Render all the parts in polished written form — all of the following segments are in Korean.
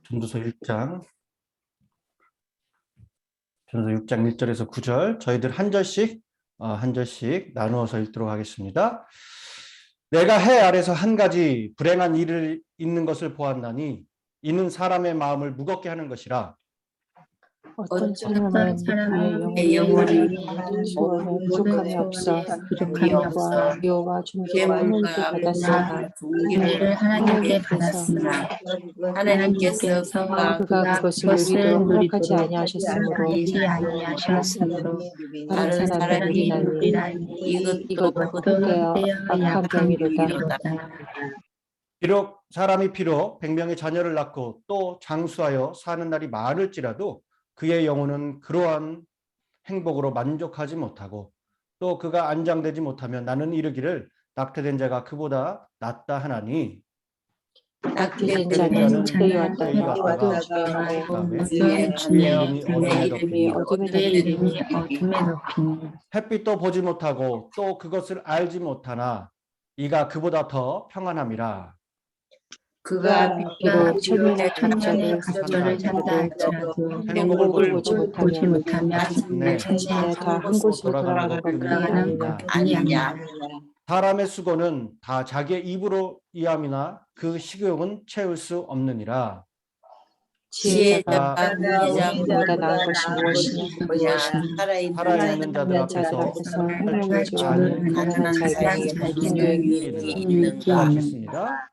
전도서 6장 1절에서 9절 저희들 한 절씩 나누어서 읽도록 하겠습니다. 내가 해 아래서 한 가지 불행한 일을 있는 것을 보았나니 이는 사람의 마음을 무겁게 하는 것이라. 어떤 사람은 그의 영혼이 소원에 부족함이 없어 부족함과 미워와 존귀와 하나님께 받았으나 종기를 하나님께 받았으나 하나님께서 그가 그것을 누리도록 허락하지 아니하셨으므로 다른 사람들이 누리나니 이것도 헛되어 악한 병이로다. 비록 사람이 100명의 자녀를 낳고 또 장수하여 사는 날이 많을지라도 그의 영혼은 그러한 행복으로 만족하지 못하고 또 그가 안장되지 못하면 나는 이르기를 낙태된 자가 그보다 낫다 하나니. 낙태된 자는 때에 왔다가 그의 이름이 어둠에 높이니 햇빛도 보지 못하고 또 그것을 알지 못하나 이가 그보다 더 평안함이라. 그가 비록 천년의 갑절을 산다 할지라도 행복을 보지 못하면 마침내 다 한 곳으로 돌아가는 것 아니냐. 사람의 수고는 다 자기의 입으로 이함이나 그 식욕은 채울 수 없느니라. 지혜자가 보다 나은 것이 무엇이냐. 살아있는 자들 앞에서 행복을 주는 가난한 자에게 무슨 유익이 있는가. 하셨습니다.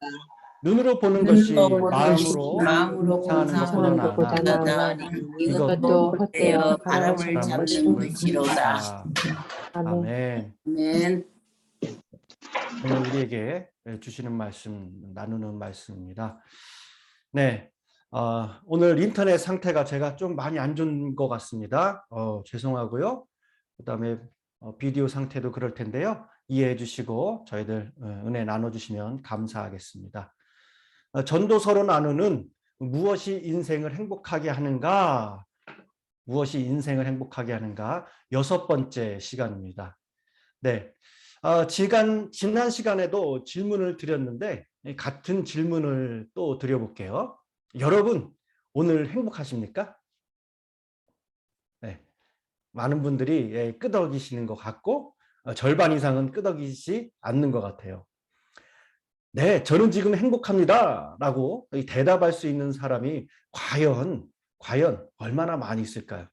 눈으로 보는 것이 마음으로 상하는 것보다 나으니 이것도 헛되어 바람을 잡는 것이로다. 아멘. 오늘 우리에게 주시는 말씀, 나누는 말씀입니다. 네, 오늘 인터넷 상태가 제가 좀 많이 안 좋은 것 같습니다. 죄송하고요. 그다음에 비디오 상태도 그럴 텐데요. 이해해 주시고 저희들 은혜 나눠주시면 감사하겠습니다. 전도서로 나누는 무엇이 인생을 행복하게 하는가? 무엇이 인생을 행복하게 하는가? 6번째 시간입니다. 네, 지난 시간에도 질문을 드렸는데 같은 질문을 또 드려볼게요. 여러분, 오늘 행복하십니까? 네, 많은 분들이 끄덕이시는 것 같고 절반 이상은 끄덕이지 않는 것 같아요. 네, 저는 지금 행복합니다 라고 대답할 수 있는 사람이 과연 얼마나 많이 있을까요?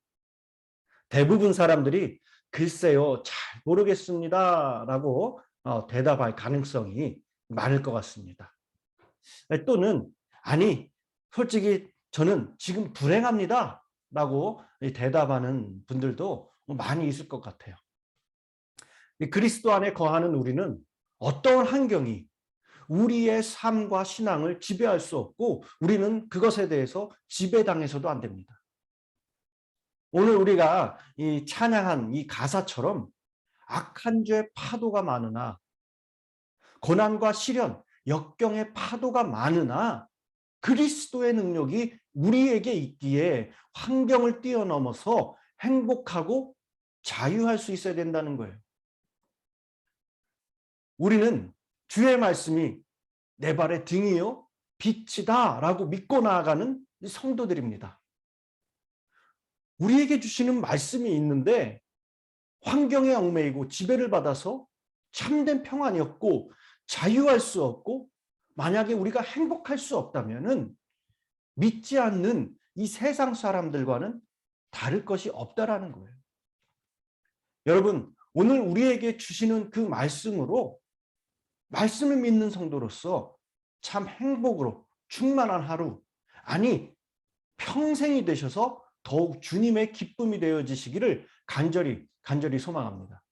대부분 사람들이 글쎄요, 잘 모르겠습니다 라고 대답할 가능성이 많을 것 같습니다. 또는 아니, 솔직히 저는 지금 불행합니다 라고 대답하는 분들도 많이 있을 것 같아요. 그리스도 안에 거하는 우리는 어떤 환경이 우리의 삶과 신앙을 지배할 수 없고 우리는 그것에 대해서 지배당해서도 안 됩니다. 오늘 우리가 이 찬양한 이 가사처럼 악한 죄의 파도가 많으나 고난과 시련, 역경의 파도가 많으나 그리스도의 능력이 우리에게 있기에 환경을 뛰어넘어서 행복하고 자유할 수 있어야 된다는 거예요. 우리는 주의 말씀이 내 발의 등이요 빛이다 라고 믿고 나아가는 성도들입니다. 우리에게 주시는 말씀이 있는데 환경에 얽매이고 지배를 받아서 참된 평안이 없고 자유할 수 없고 만약에 우리가 행복할 수 없다면 믿지 않는 이 세상 사람들과는 다를 것이 없다라는 거예요. 여러분, 오늘 우리에게 주시는 그 말씀으로 말씀을 믿는 성도로서 참 행복으로 충만한 하루, 아니 평생이 되셔서 더욱 주님의 기쁨이 되어지시기를 간절히 소망합니다.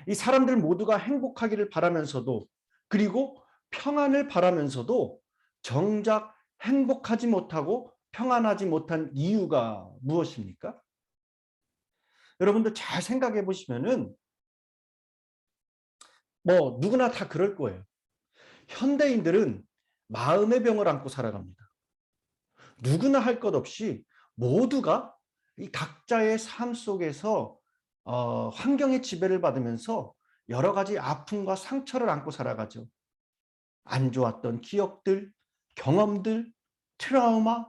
이 사람들 모두가 행복하기를 바라면서도 그리고 평안을 바라면서도 정작 행복하지 못하고 평안하지 못한 이유가 무엇입니까? 여러분들 잘 생각해 보시면은 누구나 다 그럴 거예요. 현대인들은 마음의 병을 안고 살아갑니다. 누구나 할 것 없이 모두가 이 각자의 삶 속에서 환경의 지배를 받으면서 여러 가지 아픔과 상처를 안고 살아가죠. 안 좋았던 기억들, 경험들, 트라우마,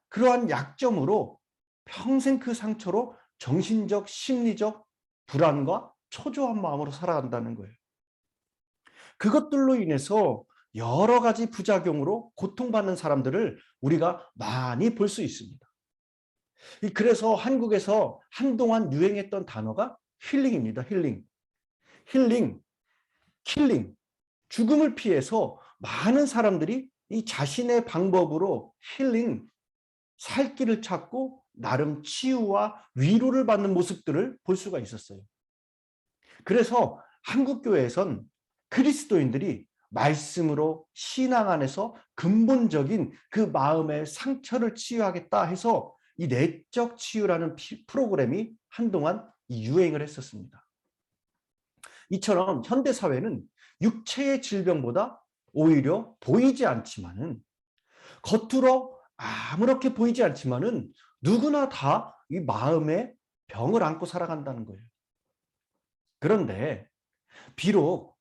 그러한 약점으로 평생 그 상처로 정신적, 심리적 불안과 초조한 마음으로 살아간다는 거예요. 그것들로 인해서 여러 가지 부작용으로 고통받는 사람들을 우리가 많이 볼 수 있습니다. 그래서 한국에서 한동안 유행했던 단어가 힐링입니다. 힐링. 힐링, 킬링. 죽음을 피해서 많은 사람들이 이 자신의 방법으로 힐링, 살 길을 찾고 나름 치유와 위로를 받는 모습들을 볼 수가 있었어요. 그래서 한국교회에선 그리스도인들이 말씀으로 신앙 안에서 근본적인 그 마음의 상처를 치유하겠다 해서 이 내적 치유라는 프로그램이 한동안 유행을 했었습니다. 이처럼 현대사회는 육체의 질병보다 오히려 보이지 않지만은, 겉으로 아무렇게 보이지 않지만은 누구나 다 이 마음의 병을 안고 살아간다는 거예요. 그런데 비록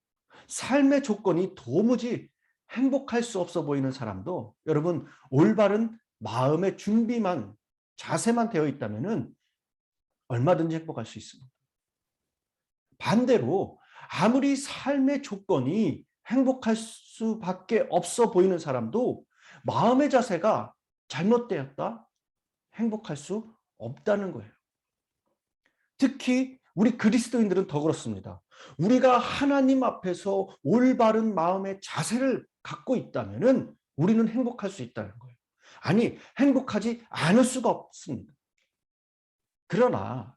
삶의 조건이 도무지 행복할 수 없어 보이는 사람도 여러분 올바른 마음의 준비만, 자세만 되어 있다면은 얼마든지 행복할 수 있습니다. 반대로 아무리 삶의 조건이 행복할 수밖에 없어 보이는 사람도 마음의 자세가 잘못되었다, 행복할 수 없다는 거예요. 특히 우리 그리스도인들은 더 그렇습니다. 우리가 하나님 앞에서 올바른 마음의 자세를 갖고 있다면은 우리는 행복할 수 있다는 거예요. 아니, 행복하지 않을 수가 없습니다. 그러나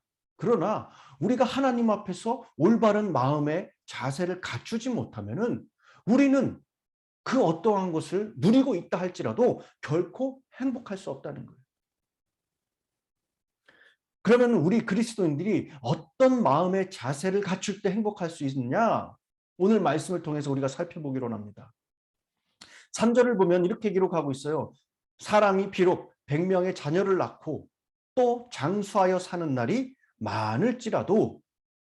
우리가 하나님 앞에서 올바른 마음의 자세를 갖추지 못하면은 우리는 그 어떠한 것을 누리고 있다 할지라도 결코 행복할 수 없다는 거예요. 그러면 우리 그리스도인들이 어떤 마음의 자세를 갖출 때 행복할 수 있느냐? 오늘 말씀을 통해서 우리가 살펴보기로 합니다. 3절을 보면 이렇게 기록하고 있어요. 사람이 비록 100명의 자녀를 낳고 또 장수하여 사는 날이 많을지라도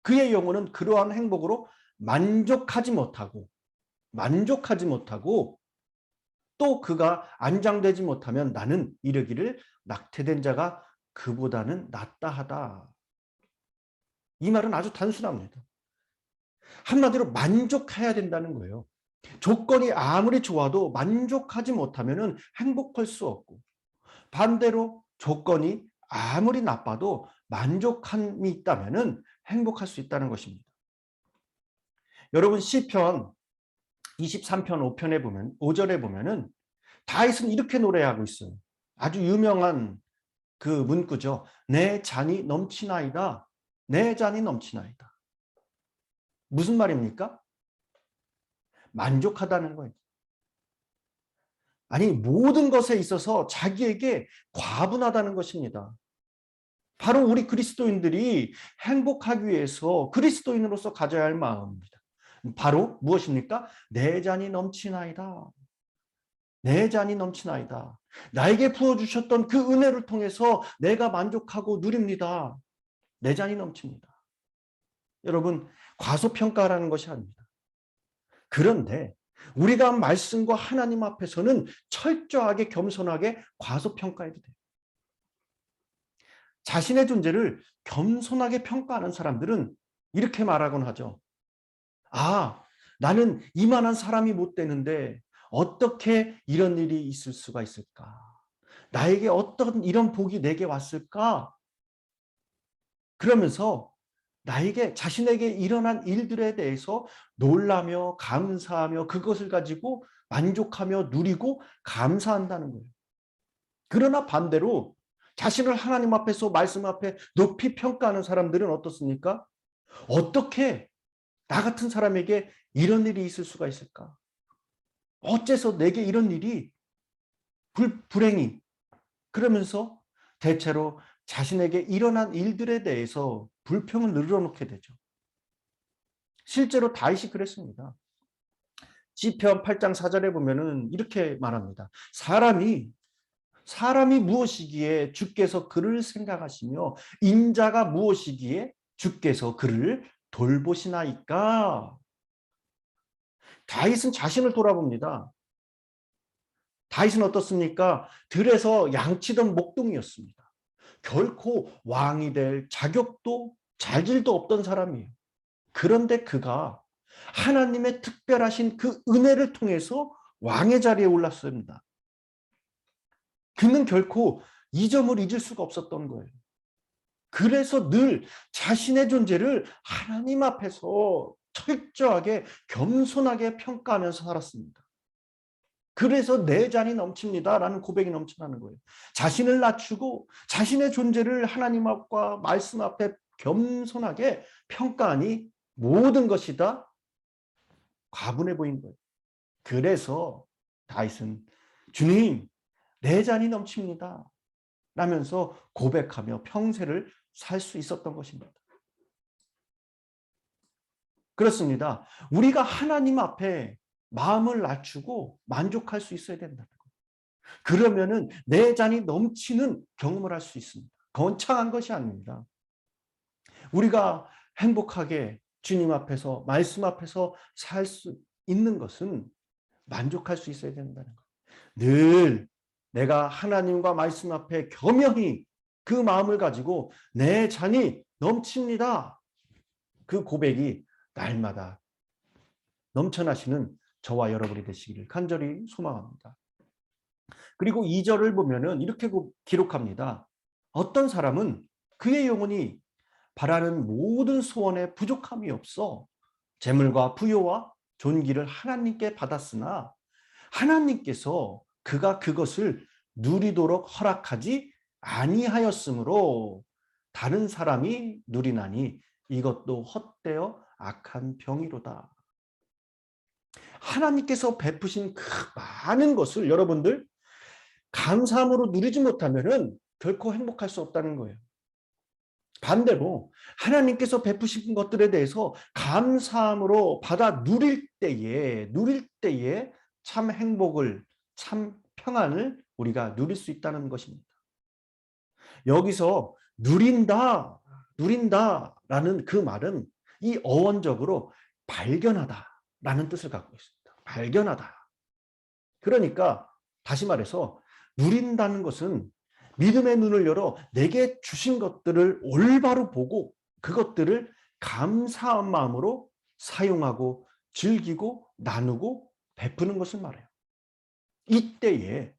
그의 영혼은 그러한 행복으로 만족하지 못하고 또 그가 안장되지 못하면 나는 이르기를 낙태된 자가 그보다는 낫다 하다. 이 말은 아주 단순합니다. 한마디로 만족해야 된다는 거예요. 조건이 아무리 좋아도 만족하지 못하면 행복할 수 없고, 반대로 조건이 아무리 나빠도 만족함이 있다면 행복할 수 있다는 것입니다. 여러분 시편 23편 5편에 보면 5절에 보면은 다윗은 이렇게 노래하고 있어요. 아주 유명한 그 문구죠. 내 잔이 넘치나이다. 내 잔이 넘치나이다. 무슨 말입니까? 만족하다는 거예요. 아니, 모든 것에 있어서 자기에게 과분하다는 것입니다. 바로 우리 그리스도인들이 행복하기 위해서 그리스도인으로서 가져야 할 마음입니다. 바로 무엇입니까? 내 잔이 넘치나이다. 내 잔이 넘치나이다. 나에게 부어주셨던 그 은혜를 통해서 내가 만족하고 누립니다. 내 잔이 넘칩니다. 여러분, 과소평가라는 것이 아닙니다. 그런데 우리가 말씀과 하나님 앞에서는 철저하게 겸손하게 과소평가해도 돼요. 자신의 존재를 겸손하게 평가하는 사람들은 이렇게 말하곤 하죠. 아, 나는 이만한 사람이 못 되는데 어떻게 이런 일이 있을 수가 있을까? 나에게 어떤 이런 복이 내게 왔을까? 그러면서 자신에게 일어난 일들에 대해서 놀라며 감사하며 그것을 가지고 만족하며 누리고 감사한다는 거예요. 그러나 반대로 자신을 하나님 앞에서 말씀 앞에 높이 평가하는 사람들은 어떻습니까? 어떻게 나 같은 사람에게 이런 일이 있을 수가 있을까? 어째서 내게 이런 일이 불행이, 그러면서 대체로 자신에게 일어난 일들에 대해서 불평을 늘어놓게 되죠. 실제로 다윗이 그랬습니다. 시편 8장 4절에 보면은 이렇게 말합니다. 사람이 무엇이기에 주께서 그를 생각하시며 인자가 무엇이기에 주께서 그를 돌보시나이까? 다윗은 자신을 돌아봅니다. 다윗은 어떻습니까? 들에서 양치던 목동이었습니다. 결코 왕이 될 자격도 자질도 없던 사람이에요. 그런데 그가 하나님의 특별하신 그 은혜를 통해서 왕의 자리에 올랐습니다. 그는 결코 이 점을 잊을 수가 없었던 거예요. 그래서 늘 자신의 존재를 하나님 앞에서 철저하게 겸손하게 평가하면서 살았습니다. 그래서 내 잔이 넘칩니다라는 고백이 넘쳐나는 거예요. 자신을 낮추고 자신의 존재를 하나님 앞과 말씀 앞에 겸손하게 평가하니 모든 것이 다 과분해 보이는 거예요. 그래서 다윗은 주님, 내 잔이 넘칩니다 라면서 고백하며 평생을 살 수 있었던 것입니다. 그렇습니다. 우리가 하나님 앞에 마음을 낮추고 만족할 수 있어야 된다는 거예요. 그러면은 내 잔이 넘치는 경험을 할 수 있습니다. 거창한 것이 아닙니다. 우리가 행복하게 주님 앞에서 말씀 앞에서 살 수 있는 것은 만족할 수 있어야 된다는 거예요. 늘 내가 하나님과 말씀 앞에 겸허히 그 마음을 가지고 내 잔이 넘칩니다. 그 고백이 날마다 넘쳐나시는 저와 여러분이 되시기를 간절히 소망합니다. 그리고 2절을 보면은 이렇게 기록합니다. 어떤 사람은 그의 영혼이 바라는 모든 소원에 부족함이 없어 재물과 부요와 존귀를 하나님께 받았으나 하나님께서 그가 그것을 누리도록 허락하지 아니하였으므로 다른 사람이 누리나니 이것도 헛되어 악한 병이로다. 하나님께서 베푸신 그 많은 것을 여러분들 감사함으로 누리지 못하면은 결코 행복할 수 없다는 거예요. 반대로 하나님께서 베푸신 것들에 대해서 감사함으로 받아 누릴 때에 참 행복을, 참 평안을 우리가 누릴 수 있다는 것입니다. 여기서 누린다라는 그 말은 이 어원적으로 발견하다라는 뜻을 갖고 있습니다. 발견하다. 그러니까 다시 말해서 누린다는 것은 믿음의 눈을 열어 내게 주신 것들을 올바로 보고 그것들을 감사한 마음으로 사용하고 즐기고 나누고 베푸는 것을 말해요. 이때에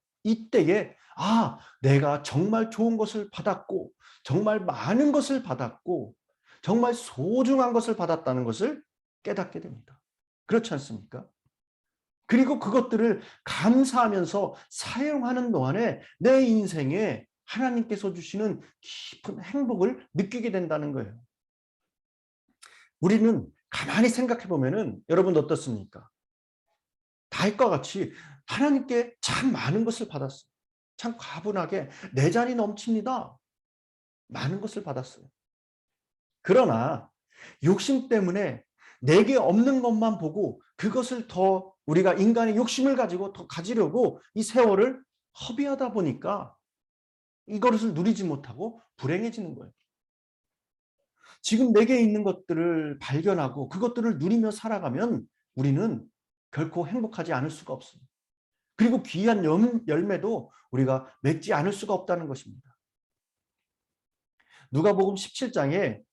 내가 정말 좋은 것을 받았고 정말 많은 것을 받았고 정말 소중한 것을 받았다는 것을 깨닫게 됩니다. 그렇지 않습니까? 그리고 그것들을 감사하면서 사용하는 동안에 내 인생에 하나님께서 주시는 깊은 행복을 느끼게 된다는 거예요. 우리는 가만히 생각해 보면은 여러분 어떻습니까? 다윗과 같이 하나님께 참 많은 것을 받았어요. 참 과분하게 내 잔이 넘칩니다. 많은 것을 받았어요. 그러나 욕심 때문에 내게 없는 것만 보고 그것을 더 우리가 인간의 욕심을 가지고 더 가지려고 이 세월을 허비하다 보니까 이것을 누리지 못하고 불행해지는 거예요. 지금 내게 있는 것들을 발견하고 그것들을 누리며 살아가면 우리는 결코 행복하지 않을 수가 없습니다. 그리고 귀한 열매도 우리가 맺지 않을 수가 없다는 것입니다. 누가복음 17장에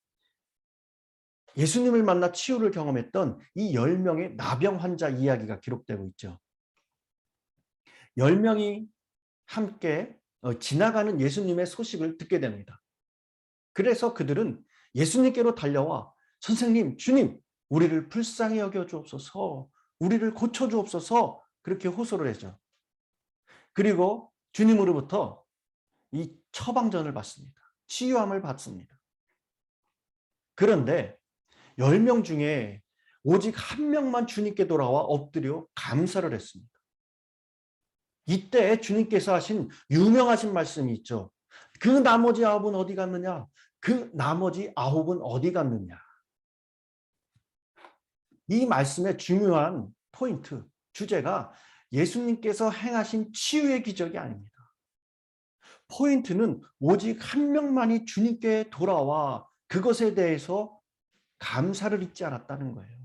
예수님을 만나 치유를 경험했던 이 10명의 나병 환자 이야기가 기록되고 있죠. 10명이 함께 지나가는 예수님의 소식을 듣게 됩니다. 그래서 그들은 예수님께로 달려와 선생님, 주님, 우리를 불쌍히 여겨 주옵소서, 우리를 고쳐 주옵소서 그렇게 호소를 하죠. 그리고 주님으로부터 이 처방전을 받습니다. 치유함을 받습니다. 그런데 10명 중에 오직 한 명만 주님께 돌아와 엎드려 감사를 했습니다. 이때 주님께서 하신 유명하신 말씀이 있죠. 그 나머지 9은 어디 갔느냐? 그 나머지 9은 어디 갔느냐? 이 말씀의 중요한 포인트, 주제가 예수님께서 행하신 치유의 기적이 아닙니다. 포인트는 오직 한 명만이 주님께 돌아와 그것에 대해서 감사를 잊지 않았다는 거예요.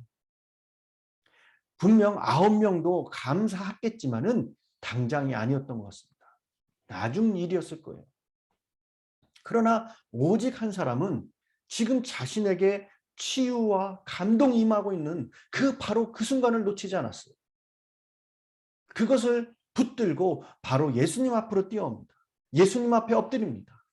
분명 9명도 감사했겠지만은 당장이 아니었던 것 같습니다. 나중 일이었을 거예요. 그러나 오직 한 사람은 지금 자신에게 치유와 감동이 임하고 있는 바로 그 순간을 놓치지 않았어요. 그것을 붙들고 바로 예수님 앞으로 뛰어옵니다. 예수님 앞에 엎드립니다.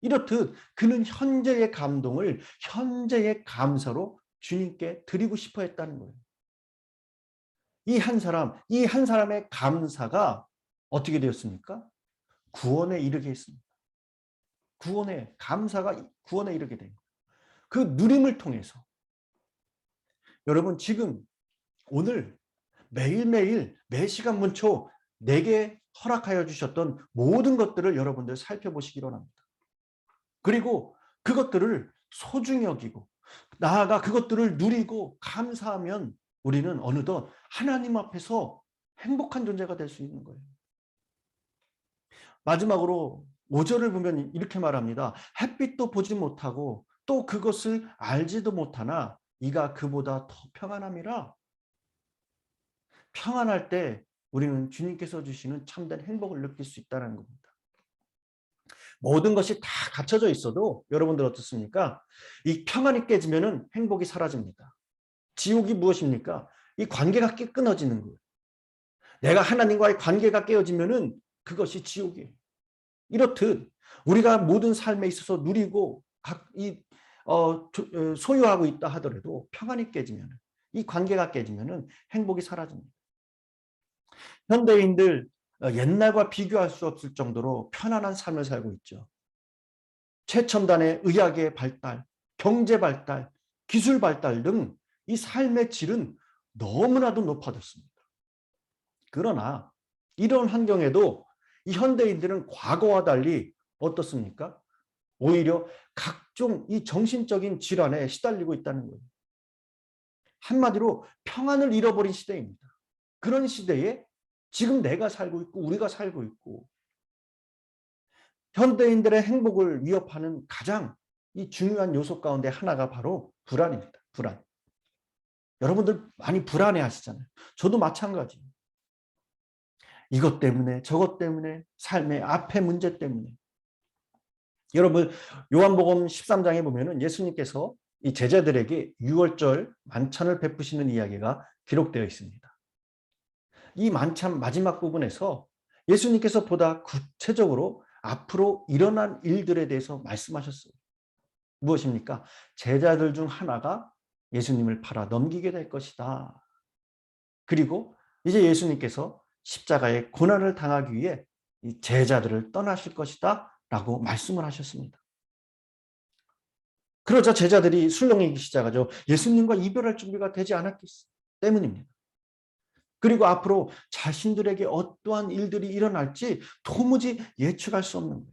이렇듯 그는 현재의 감동을 현재의 감사로 주님께 드리고 싶어 했다는 거예요. 이 한 사람의 감사가 어떻게 되었습니까? 구원에 이르게 했습니다. 감사가 구원에 이르게 된 거예요. 그 누림을 통해서 여러분 지금 오늘 매일매일 매시간 문초 내게 허락하여 주셨던 모든 것들을 여러분들 살펴보시기 원합니다. 그리고 그것들을 소중히 여기고 나아가 그것들을 누리고 감사하면 우리는 어느덧 하나님 앞에서 행복한 존재가 될 수 있는 거예요. 마지막으로 5절을 보면 이렇게 말합니다. 햇빛도 보지 못하고 또 그것을 알지도 못하나 이가 그보다 더 평안함이라. 평안할 때 우리는 주님께서 주시는 참된 행복을 느낄 수 있다는 겁니다. 모든 것이 다 갖춰져 있어도 여러분들 어떻습니까? 이 평안이 깨지면 행복이 사라집니다. 지옥이 무엇입니까? 이 관계가 끊어지는 거예요. 내가 하나님과의 관계가 깨어지면 그것이 지옥이에요. 이렇듯 우리가 모든 삶에 있어서 누리고 소유하고 있다 하더라도 평안이 깨지면, 이 관계가 깨지면 행복이 사라집니다. 현대인들 옛날과 비교할 수 없을 정도로 편안한 삶을 살고 있죠. 최첨단의 의학의 발달, 경제 발달, 기술 발달 등 이 삶의 질은 너무나도 높아졌습니다. 그러나 이런 환경에도 이 현대인들은 과거와 달리 어떻습니까? 오히려 각종 이 정신적인 질환에 시달리고 있다는 거예요. 한마디로 평안을 잃어버린 시대입니다. 그런 시대에 지금 내가 살고 있고 우리가 살고 있고, 현대인들의 행복을 위협하는 가장 이 중요한 요소 가운데 하나가 바로 불안입니다. 불안. 여러분들 많이 불안해 하시잖아요. 저도 마찬가지예요. 이것 때문에 저것 때문에 삶의 앞의 문제 때문에. 여러분 요한복음 13장에 보면은 예수님께서 이 제자들에게 유월절 만찬을 베푸시는 이야기가 기록되어 있습니다. 이 만찬 마지막 부분에서 예수님께서 보다 구체적으로 앞으로 일어날 일들에 대해서 말씀하셨어요. 무엇입니까? 제자들 중 하나가 예수님을 팔아 넘기게 될 것이다. 그리고 이제 예수님께서 십자가의 고난을 당하기 위해 이 제자들을 떠나실 것이다 라고 말씀을 하셨습니다. 그러자 제자들이 술렁이기 시작하죠. 예수님과 이별할 준비가 되지 않았기 때문입니다. 그리고 앞으로 자신들에게 어떠한 일들이 일어날지 도무지 예측할 수 없는 거예요.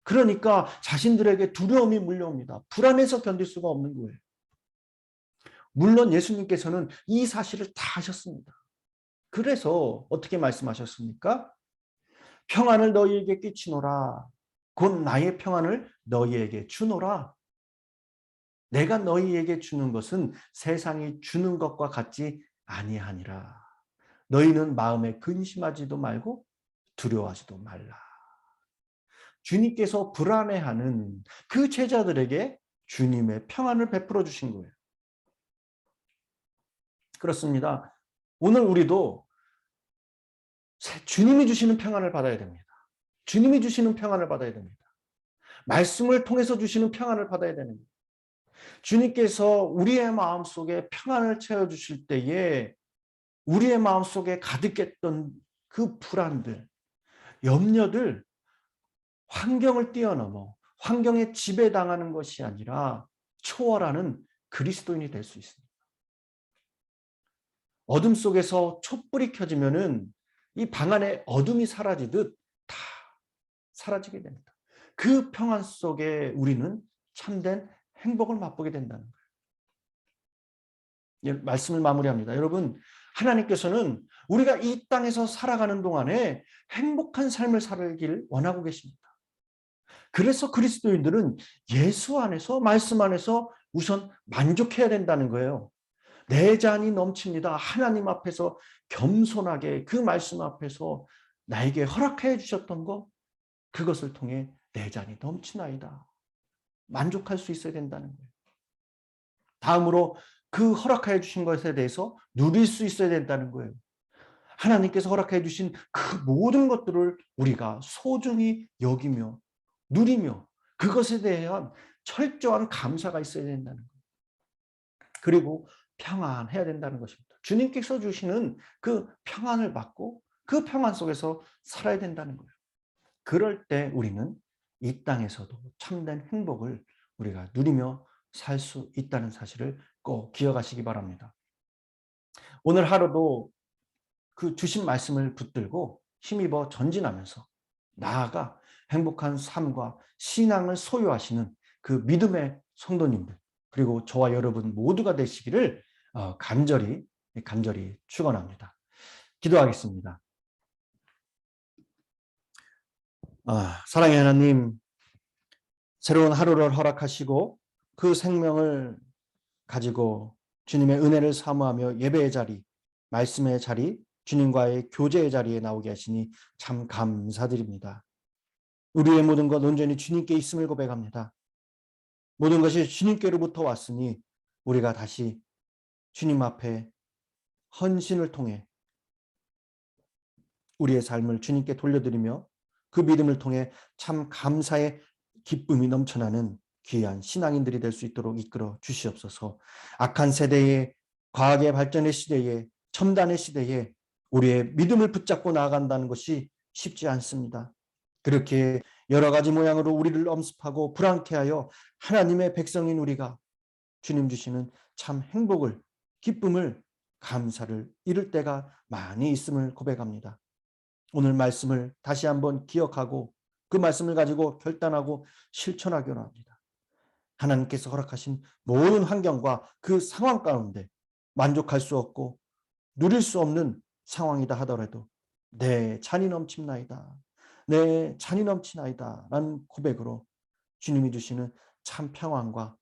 그러니까 자신들에게 두려움이 물려옵니다. 불안해서 견딜 수가 없는 거예요. 물론 예수님께서는 이 사실을 다 아셨습니다. 그래서 어떻게 말씀하셨습니까? 평안을 너희에게 끼치노라. 곧 나의 평안을 너희에게 주노라. 내가 너희에게 주는 것은 세상이 주는 것과 같지 아니하니라. 너희는 마음에 근심하지도 말고 두려워하지도 말라. 주님께서 불안해하는 그 제자들에게 주님의 평안을 베풀어 주신 거예요. 그렇습니다. 오늘 우리도 주님이 주시는 평안을 받아야 됩니다. 주님이 주시는 평안을 받아야 됩니다. 말씀을 통해서 주시는 평안을 받아야 됩니다. 주님께서 우리의 마음속에 평안을 채워주실 때에 우리의 마음속에 가득했던 그 불안들, 염려들, 환경을 뛰어넘어 환경에 지배당하는 것이 아니라 초월하는 그리스도인이 될 수 있습니다. 어둠 속에서 촛불이 켜지면은 이 방 안에 어둠이 사라지듯 다 사라지게 됩니다. 그 평안 속에 우리는 참된 행복을 맛보게 된다는 거예요. 말씀을 마무리합니다. 여러분, 하나님께서는 우리가 이 땅에서 살아가는 동안에 행복한 삶을 살길 원하고 계십니다. 그래서 그리스도인들은 예수 안에서, 말씀 안에서 우선 만족해야 된다는 거예요. 내 잔이 넘칩니다. 하나님 앞에서 겸손하게 그 말씀 앞에서 나에게 허락해 주셨던 것, 그것을 통해 내 잔이 넘치나이다. 만족할 수 있어야 된다는 거예요. 다음으로 그 허락해 주신 것에 대해서 누릴 수 있어야 된다는 거예요. 하나님께서 허락해 주신 그 모든 것들을 우리가 소중히 여기며 누리며 그것에 대한 철저한 감사가 있어야 된다는 거예요. 그리고 평안해야 된다는 것입니다. 주님께서 주시는 그 평안을 받고 그 평안 속에서 살아야 된다는 거예요. 그럴 때 우리는 이 땅에서도 참된 행복을 우리가 누리며 살 수 있다는 사실을 꼭 기억하시기 바랍니다. 오늘 하루도 그 주신 말씀을 붙들고 힘입어 전진하면서 나아가 행복한 삶과 신앙을 소유하시는 그 믿음의 성도님들, 그리고 저와 여러분 모두가 되시기를 간절히 축원합니다. 기도하겠습니다. 사랑의 하나님, 새로운 하루를 허락하시고 그 생명을 가지고 주님의 은혜를 사모하며 예배의 자리, 말씀의 자리, 주님과의 교제의 자리에 나오게 하시니 참 감사드립니다. 우리의 모든 것 온전히 주님께 있음을 고백합니다. 모든 것이 주님께로부터 왔으니 우리가 다시 주님 앞에 헌신을 통해 우리의 삶을 주님께 돌려드리며 그 믿음을 통해 참 감사의 기쁨이 넘쳐나는 귀한 신앙인들이 될 수 있도록 이끌어 주시옵소서. 악한 세대에, 과학의 발전의 시대에, 첨단의 시대에 우리의 믿음을 붙잡고 나아간다는 것이 쉽지 않습니다. 그렇게 여러 가지 모양으로 우리를 엄습하고 불안케 하여 하나님의 백성인 우리가 주님 주시는 참 행복을, 기쁨을, 감사를 잃을 때가 많이 있음을 고백합니다. 오늘 말씀을 다시 한번 기억하고 그 말씀을 가지고 결단하고 실천하기로 합니다. 하나님께서 허락하신 모든 환경과 그 상황 가운데 만족할 수 없고 누릴 수 없는 상황이다 하더라도 내 잔이 넘칩나이다. 내 잔이 넘치나이다. 라는 고백으로 주님이 주시는 참 평안과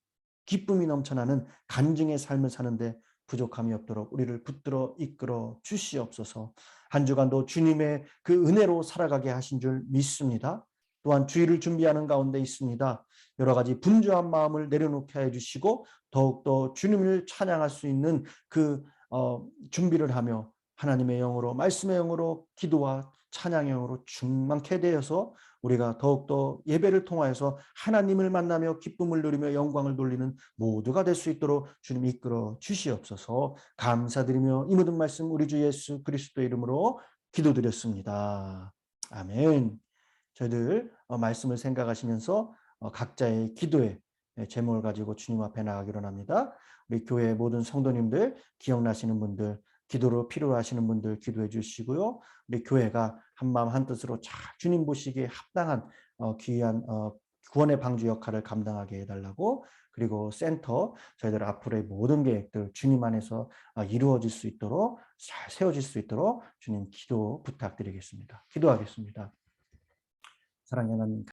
기쁨이 넘쳐나는 간증의 삶을 사는데 부족함이 없도록 우리를 붙들어 이끌어 주시옵소서. 한 주간도 주님의 그 은혜로 살아가게 하신 줄 믿습니다. 또한 주일을 준비하는 가운데 있습니다. 여러 가지 분주한 마음을 내려놓게 해주시고 더욱더 주님을 찬양할 수 있는 그 준비를 하며 하나님의 영으로, 말씀의 영으로, 기도와 찬양의 영으로 충만케 되어서 우리가 더욱더 예배를 통하여서 하나님을 만나며 기쁨을 누리며 영광을 돌리는 모두가 될 수 있도록 주님 이끌어 주시옵소서. 감사드리며 이 모든 말씀 우리 주 예수 그리스도의 이름으로 기도드렸습니다. 아멘. 저희들 말씀을 생각하시면서 각자의 기도의 제목을 가지고 주님 앞에 나가기로 합니다. 우리 교회 모든 성도님들, 기억나시는 분들, 기도로 필요로 하시는 분들 기도해 주시고요. 우리 교회가 한마음 한뜻으로 잘 주님 보시기에 합당한 귀한 구원의 방주 역할을 감당하게 해달라고, 그리고 센터 저희들 앞으로의 모든 계획들 주님 안에서 이루어질 수 있도록 잘 세워질 수 있도록 주님 기도 부탁드리겠습니다. 기도하겠습니다. 사랑하는 하나님